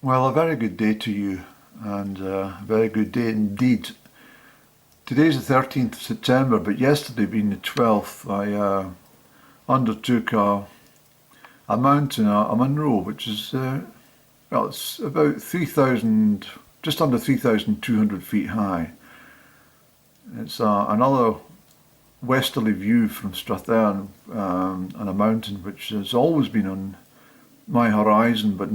Well, a very good day to you, and a very good day indeed. Today's the 13th of September, but yesterday being the 12th, I undertook a mountain, a Munro, which is, well, it's about 3,000, just under 3,200 feet high. It's another westerly view from Strathearn, on a mountain which has always been on my horizon, but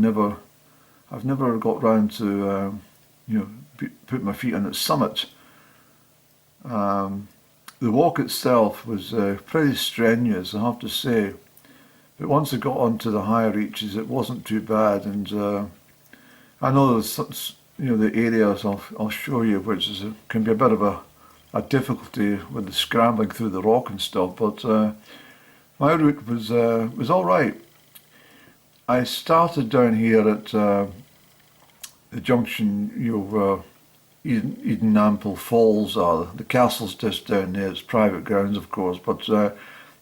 I've never got round to, put my feet on its summit. The walk itself was pretty strenuous, I have to say. But once I got onto the higher reaches, it wasn't too bad. And I know there's, the areas I'll show you, which can be a bit of a difficulty with the scrambling through the rock and stuff. But my route was all right. I started down here at the junction, where Eden Ample Falls are. The castle's just down there. It's private grounds, of course, but I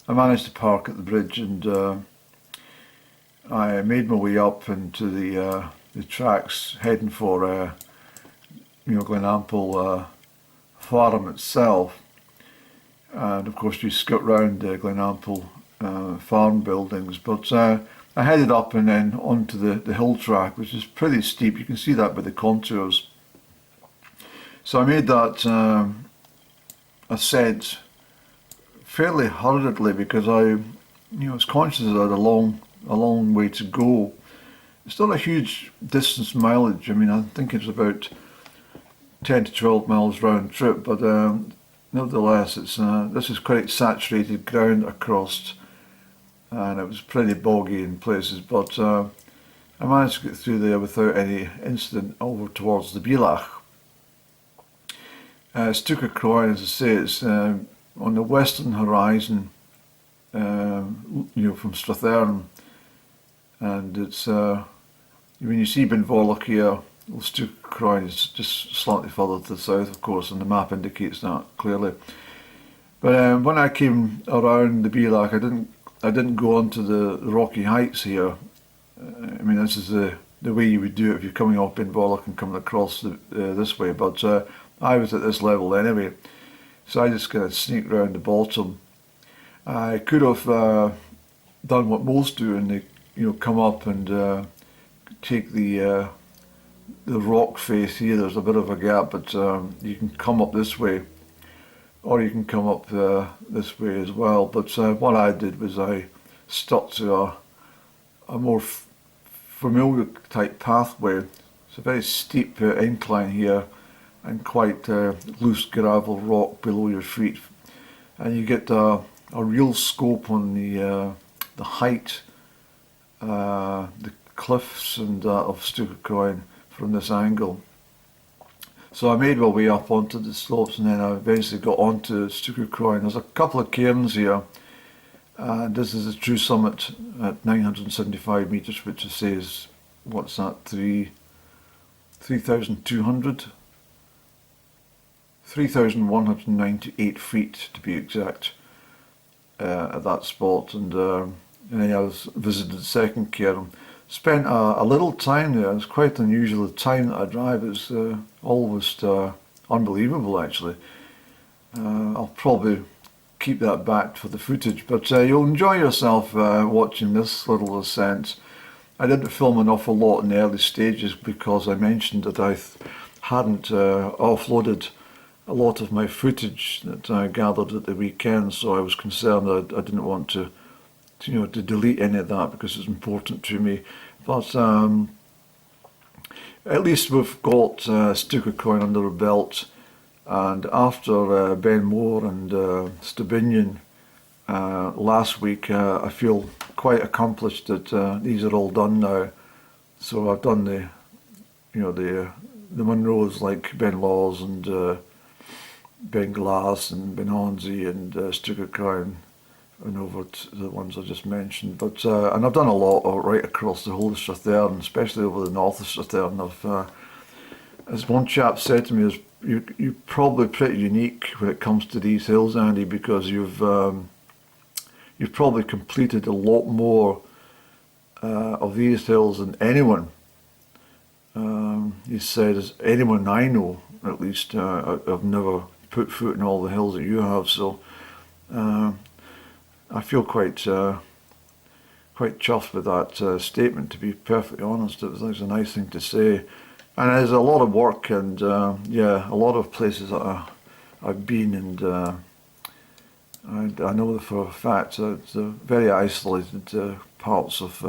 managed to park at the bridge, and I made my way up into the tracks, heading for Glen Ample Farm itself. And of course, you skirt round Glen Ample farm buildings, but I headed up and then onto the hill track, which is pretty steep. You can see that by the contours. So I made that ascent fairly hurriedly because I was conscious that I had a long way to go. It's not a huge distance mileage. I mean, I think it's about 10 to 12 miles round trip, but nevertheless, this is quite saturated ground across, and it was pretty boggy in places, but I managed to get through there without any incident over towards the Bielach. Stuc Chroin, as I say, it's on the western horizon, from Strathearn, and it's when you see Benvorlich here, well, Stuc Chroin is just slightly further to the south, of course, and the map indicates that clearly. But when I came around the Bielach, I didn't go onto the rocky heights here. I mean, this is the way you would do it if you're coming off Benvorlich and coming across this way, but I was at this level anyway, so I just kind of sneaked round the bottom. I could have done what most do, and they, come up and take the rock face here. There's a bit of a gap, but you can come up this way, or you can come up this way as well. But what I did was I stuck to a more familiar type pathway. It's a very steep incline here, and quite loose gravel rock below your feet, and you get a real scope on the height, the cliffs and of Stuc Chroin from this angle. So I made my way up onto the slopes, and then I eventually got onto Stuc Chroin. There's a couple of cairns here, and this is the true summit at 975 metres, which I say is, what's that, 3,200? 3,198 feet to be exact, at that spot, and then I visited the second cairn. Spent a little time there. It's quite unusual. The time that I drive is almost unbelievable, actually. I'll probably keep that back for the footage, but you'll enjoy yourself watching this little ascent. I didn't film an awful lot in the early stages because I mentioned that I hadn't offloaded a lot of my footage that I gathered at the weekend, so I was concerned that I didn't want to delete any of that because it's important to me. But at least we've got Stuc Chroin under our belt, and after Ben Moore and Stubinian last week, I feel quite accomplished that these are all done now. So I've done the Munros like Ben Laws and Ben Glass and Ben Hornsey and Stuc Chroin, and over to the ones I just mentioned. But and I've done a lot right across the whole of Strathearn, especially over the north of Strathearn. As one chap said to me, you're probably pretty unique when it comes to these hills, Andy, because you've probably completed a lot more of these hills than anyone he said, as anyone I know, at least, I've never put foot in all the hills that you have, so I feel quite chuffed with that statement, to be perfectly honest. It was a nice thing to say. And there's a lot of work, and yeah, a lot of places that I've been, and I know for a fact that it's very isolated parts of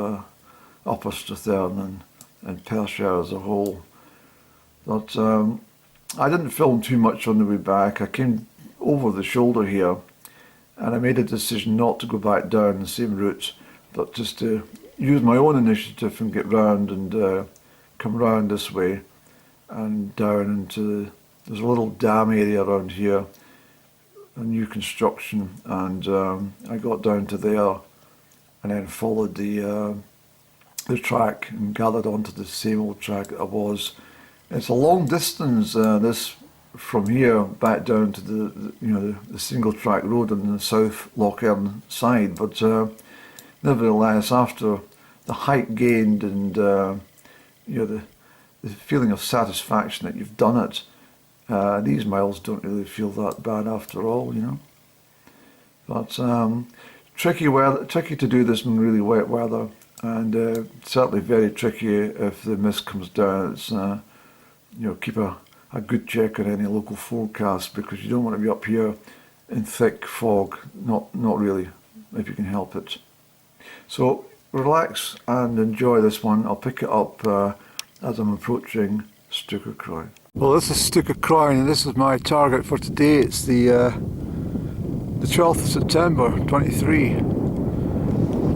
Upper Strathearn and Perthshire as a whole. But I didn't film too much on the way back. I came over the shoulder here, and I made a decision not to go back down the same route, but just to use my own initiative and get round and come round this way and down into there's a little dam area around here, a new construction, and I got down to there and then followed the track and gathered onto the same old track that I was. It's a long distance this from here back down to the single track road on the South Loch Earn side, but nevertheless, after the height gained and the feeling of satisfaction that you've done it, these miles don't really feel that bad after all, But tricky to do this in really wet weather, and certainly very tricky if the mist comes down. It's keep a good check on any local forecast, because you don't want to be up here in thick fog. Not really, if you can help it. So relax and enjoy this one. I'll pick it up as I'm approaching Stuc or Crieff. Well, this is Stuc or Crieff, and this is my target for today. It's the 12th of September 23.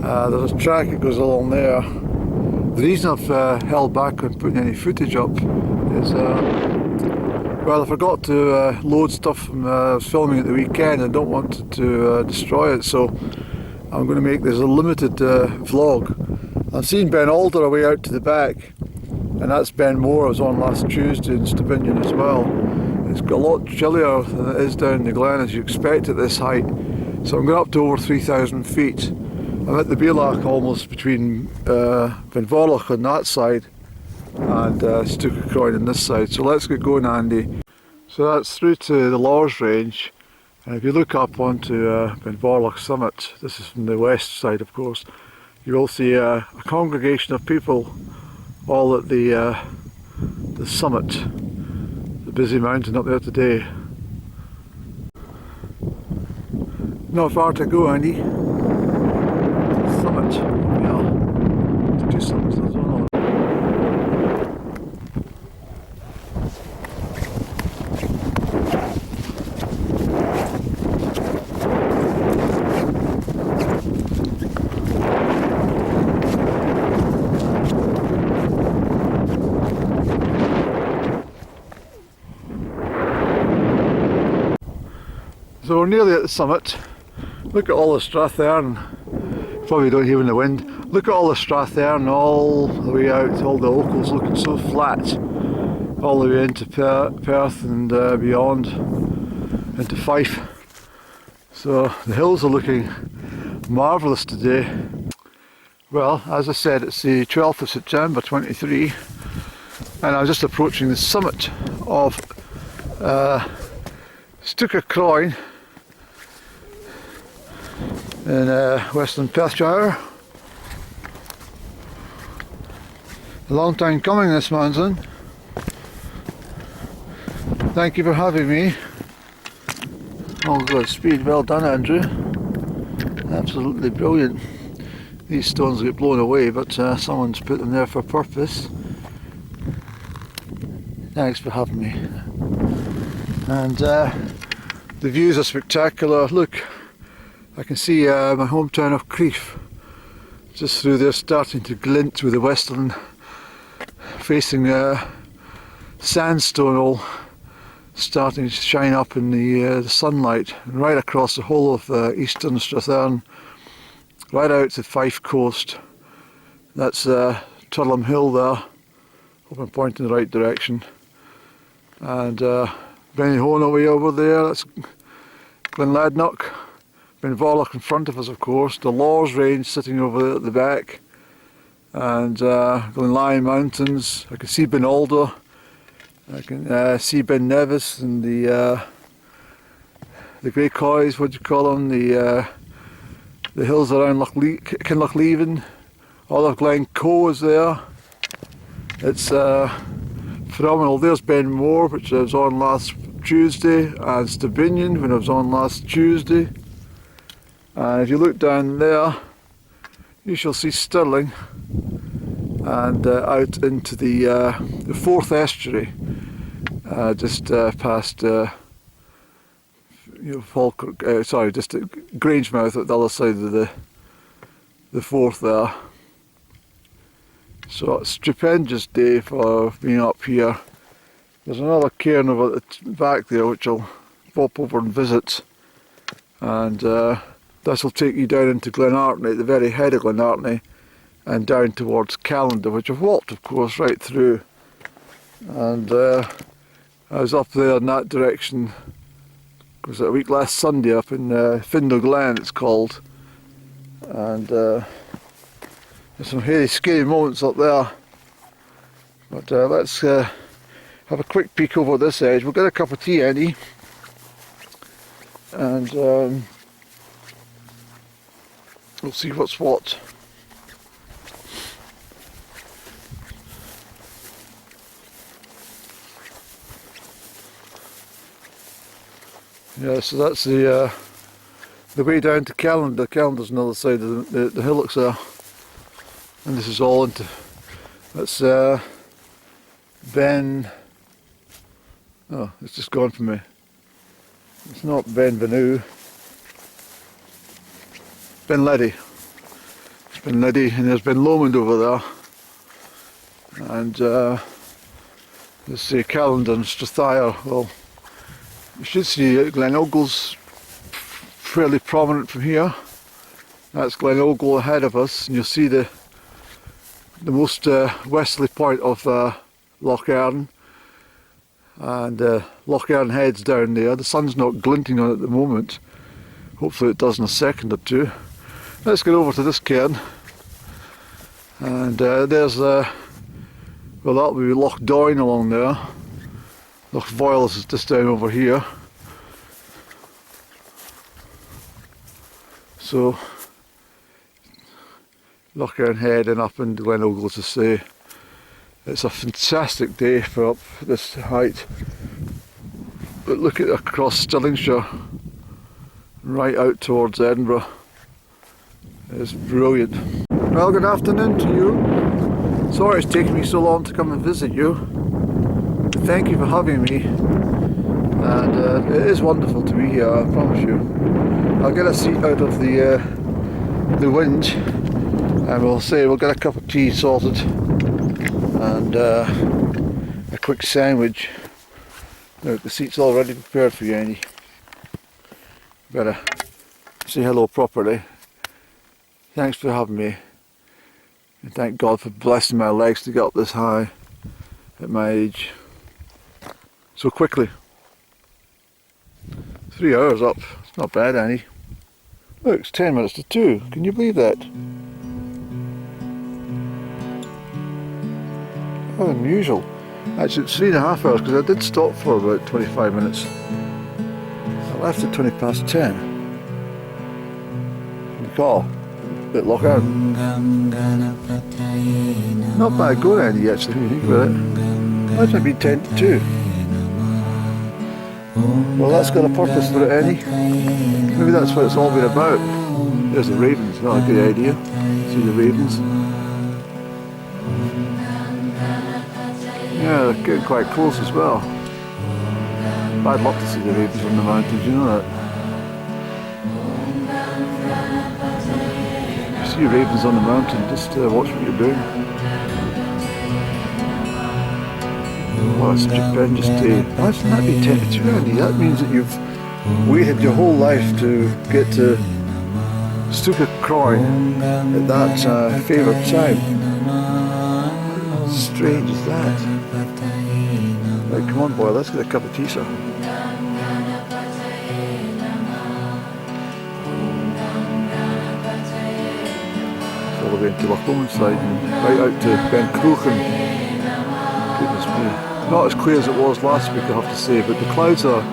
There's a track that goes along there. The reason I've held back on putting any footage up is, well, I forgot to load stuff from filming at the weekend. I don't want to destroy it, so I'm going to make this a limited vlog. I've seen Ben Alder away out to the back, and that's Ben Moore. I was on last Tuesday in Stubinian as well. It's got a lot chillier than it is down the glen, as you expect at this height. So I'm going up to over 3,000 feet. I'm at the Bealach, almost between Ben Vorlich on that side and Stuc or Crieff on this side. So let's get going, Andy. So that's through to the Lors range, and if you look up onto Ben Vorlich summit, this is from the west side of course, you will see a congregation of people all at the summit, the busy mountain up there today. Not far to go, Andy. Summit, yeah, there's two summits, there's one on. So we're nearly at the summit. Look at all the Strathearn. Probably don't hear in the wind. Look at all the Strathearn all the way out, all the Ochils looking so flat. All the way into Perth and beyond, into Fife. So the hills are looking marvellous today. Well, as I said, it's the 12th of September 23, and I'm just approaching the summit of Stuc or Crieff in Western Perthshire. A long time coming, this mountain. Thank you for having me. Oh, good speed. Well done, Andrew. Absolutely brilliant. These stones get blown away, but someone's put them there for a purpose. Thanks for having me. And the views are spectacular. Look, I can see my hometown of Crieff just through there, starting to glint with the western facing sandstone all starting to shine up in the sunlight, and right across the whole of eastern Strathearn, right out to Fife coast. That's Turlham Hill there. Hope I'm pointing in the right direction. And Bennyhone way over there, that's Glenladnock. Ben Vorlich in front of us, of course. The Lors range sitting over there at the back. And Glenlyon Mountains. I can see Ben Alder I can see Ben Nevis and the Grey Coys, what do you call them, the hills around Kinlochleven. All of Glencoe is there. It's phenomenal. There's Ben Moore, which I was on last Tuesday, and Stubinian when I was on last Tuesday. And if you look down there, you shall see Stirling, and out into the fourth estuary, just past Falkirk, just at Grangemouth at the other side of the Forth there. So it's a stupendous day for being up here. There's another cairn over at the back there which I'll pop over and visit, and this will take you down into Glenartney, at the very head of Glenartney, and down towards Callander, which I've walked of course right through. And I was up there in that direction, it was a week last Sunday up in Findle Glen it's called, and there's some very scary moments up there. But let's have a quick peek over this edge. We'll get a cup of tea, Andy, and we'll see what's what. Yeah, so that's the way down to Callander. Callander's on the other side of the hillocks there, and this is all into. That's Ben. Oh, it's just gone from me. It's not Ben Venu. Ben Leddy. It's Ben Leddy, and there's Ben Lomond over there, and let's see, Callander and Strathire. Well, you should see Glen Ogle's fairly prominent from here. That's Glen Ogle ahead of us, and you'll see the most westerly point of Loch Earn, and Loch Earn heads down there. The sun's not glinting on it at the moment. Hopefully it does in a second or two. Let's get over to this cairn, and there's well, that'll be Loch Doyne along there. Loch Voiles is just down over here. So Loch Earn head and up into Glen Ogle, to say. It's a fantastic day for up this height. But look at across Stirlingshire, right out towards Edinburgh. It's brilliant. Well, good afternoon to you. Sorry it's taken me so long to come and visit you. But thank you for having me. And it is wonderful to be here, I promise you. I'll get a seat out of the wind, and we'll get a cup of tea sorted, and a quick sandwich. Look, the seat's already prepared for you, Andy. Better say hello properly. Thanks for having me, and thank God for blessing my legs to get up this high at my age so quickly. 3 hours up, it's not bad, Annie. Look, it's 10 minutes to 2, can you believe that? How unusual. Actually it's 3.5 hours, because I did stop for about 25 minutes. I left at 20 past 10. In the car, at Loch Earn. Not bad going, Andy, actually, when you think about it. Might have been 10 to 2. Well, that's got a purpose for it, Annie. Maybe that's what it's all been about. There's the ravens, not a good idea. See the ravens? Yeah, they're getting quite close as well. I'd love to see the ravens on the mountains, you know that. If you see ravens on the mountain, just watch what you're doing. What a stupendous day. Imagine that be 10 to 2, Andy. That means that you've waited your whole life to get to Stuc Chroin at that favourite time. How strange is that? Right, come on boy, let's get a cup of tea, sir. All the way into Loch Lomond side and right out to Ben Crieff. Goodness me. Not as clear as it was last week, I have to say, but the clouds are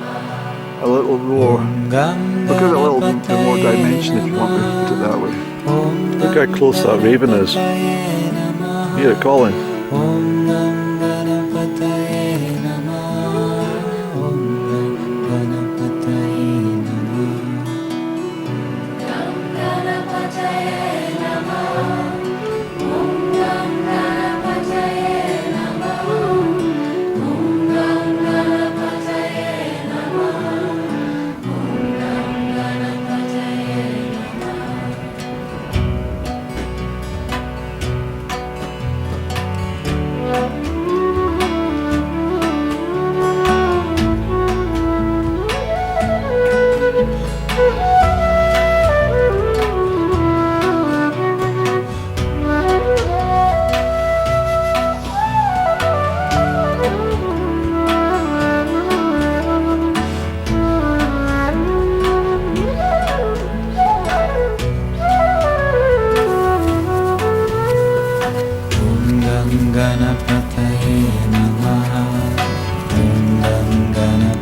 a little more, they've got a little bit more dimension, if you want me to put it that way. Look how close that raven is. Hear it calling.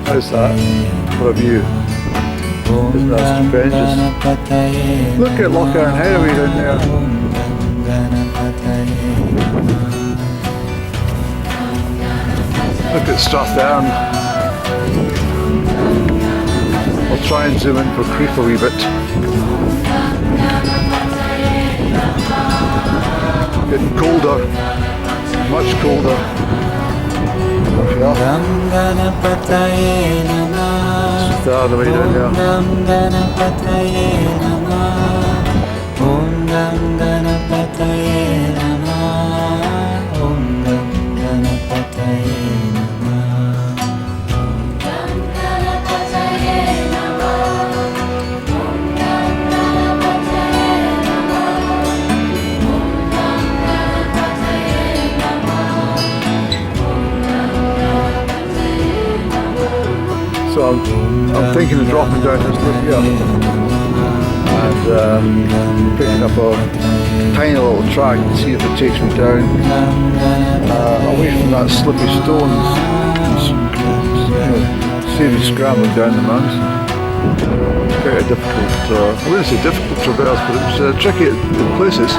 How's that for a view? Isn't that stupendous? Look at Lochar and Headaway down there. Look at Strathern. I'll try and zoom in for Crieff a wee bit. Getting colder, much colder. Yeah. Just the way down here. So I'm thinking of dropping down this loop here and picking up a tiny little track and see if it takes me down away from that slippy stones, save me scrambling down the mountain. It's quite a difficult, I wouldn't say difficult traverse, but it was tricky in places.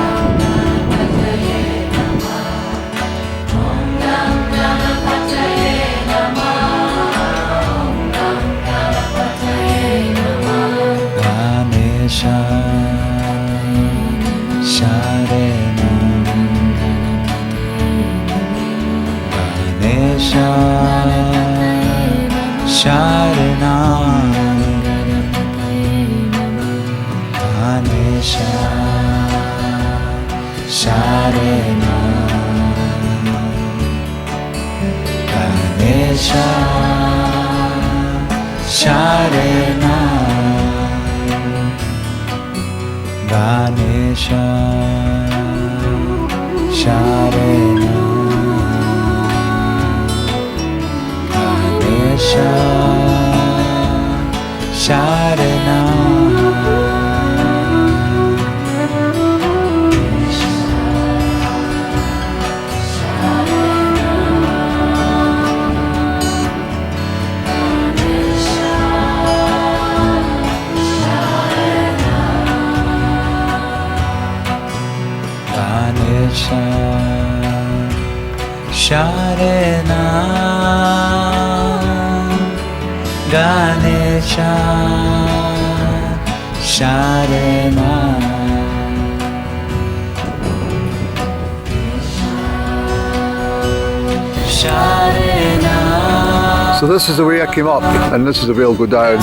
So this is the way I came up, and this is the way I'll go down.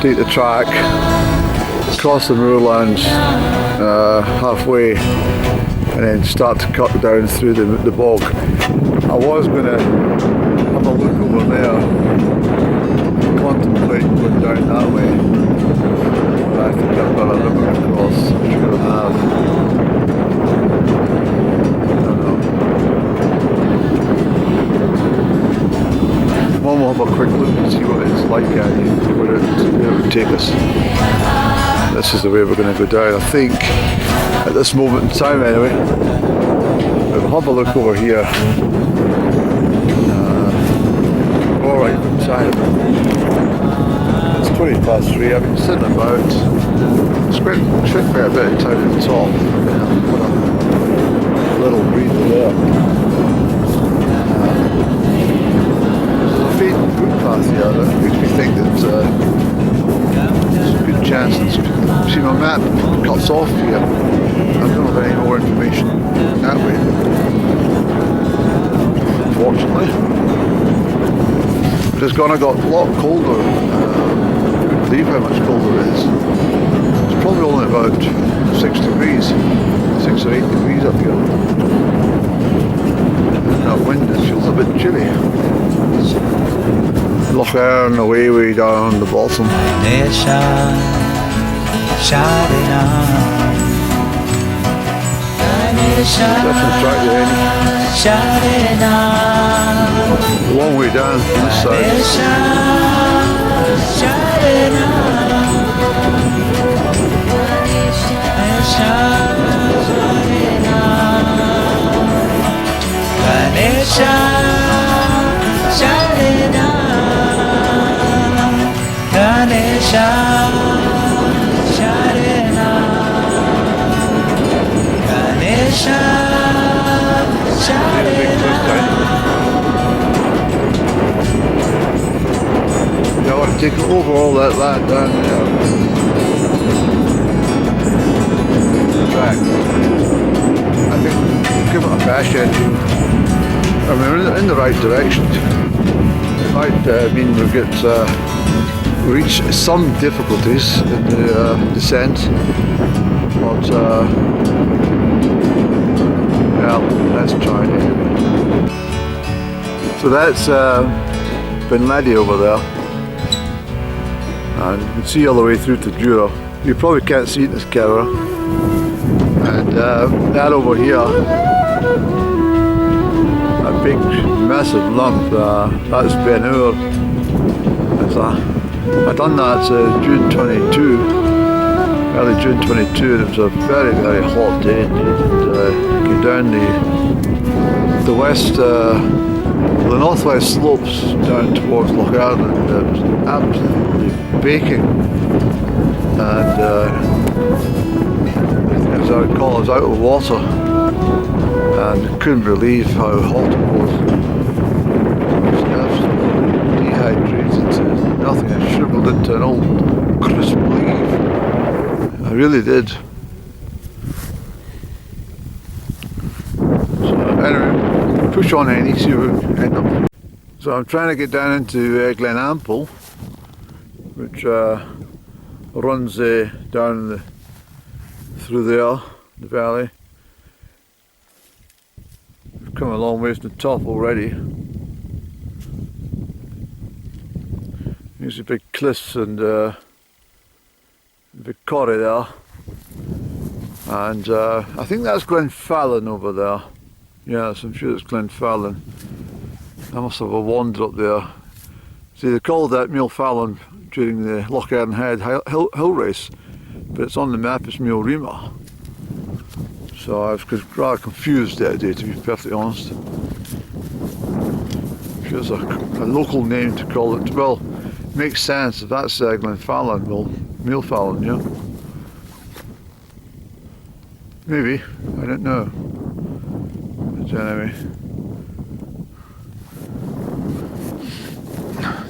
Take the track, cross the moorlands halfway, and then start to cut down through the bog. I was going to have a look over there, contemplate going down that way, but I think I've got a river across. I'm sure I have. One will have a quick look and see what it's like where it would take us. This is the way we're going to go down, I think, at this moment in time anyway. We'll have a look over here. 3:30. I've been sitting about. It's quite a bit of time at the top. What a little breather there. There's a faint footpath here that makes me think that there's a good chance that, see, my map cuts off here. I don't have any more information that way, unfortunately. But it's gonna got a lot colder. You wouldn't believe how much colder it is. It's probably only about 6 degrees, 6 or 8 degrees up here. And that wind, it feels a bit chilly. Loch Earn way down the bottom. Different track there. A long way down from this side. Yeah, I want to take over all that land down there. The track. I think we'll give it a bash engine. I mean, we're in the right direction. It might mean we'll get reach some difficulties in the descent, but yeah, let's try it anyway. So that's Ben Ledi over there, and you can see all the way through to Jura. You probably can't see it in this camera. And that over here, a big massive lump, that's Ben Hur. I done that June 22, early June 22, and it was a very hot day indeed. And came down the west, the northwest slopes down towards Loch Earn, and it was absolutely baking. And as I recall, I was out of water and couldn't believe how hot it was. I was absolutely dehydrated to nothing. I shriveled into an old crisp leaf. I really did. So anyway, push on any, see where we end up. So I'm trying to get down into Glen Ample, which runs down through there, the valley. We've come a long way to the top already. There's a big cliffs and a big corrie there. And I think that's Glenfallen over there. Yes, I'm sure it's Glenfallen. I must have a wander up there. See, they called that Milfallen during the Loch Earn Head hill race, but it's on the map as Milrima. So I was rather confused that day, to be perfectly honest. I'm sure it's a local name to call it. Well, it makes sense if that's Glenfallen, well, Milfallen, yeah. Maybe, I don't know. But anyway.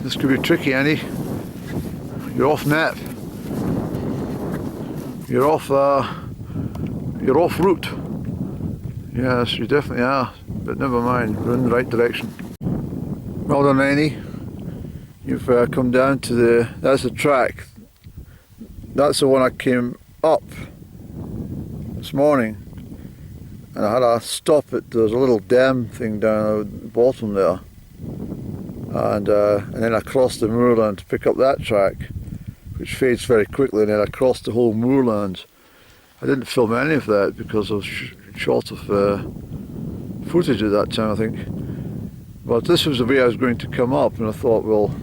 This could be tricky, Annie. You're off net. You're off route. Yes, you definitely are. But never mind, we're in the right direction. Well done, Annie. You've come down to that's the track. That's the one I came up this morning. And I had a stop at, there's a little dam thing down at the bottom there. And then I crossed the moorland to pick up that track, which fades very quickly, and then I crossed the whole moorland. I didn't film any of that because I was short of footage at that time, I think. But this was the way I was going to come up, and I thought, well,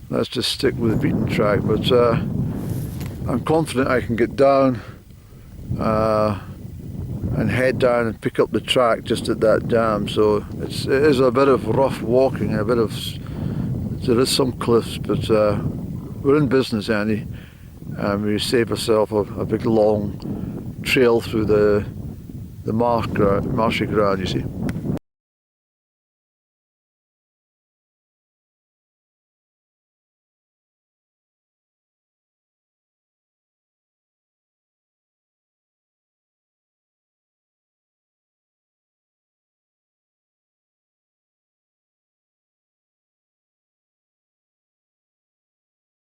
let's just stick with the beaten track. But I'm confident I can get down and head down and pick up the track just at that dam. So it is a bit of rough walking, there is some cliffs, but we're in business, Annie, and we save ourselves a big long trail through the marshy ground, you see.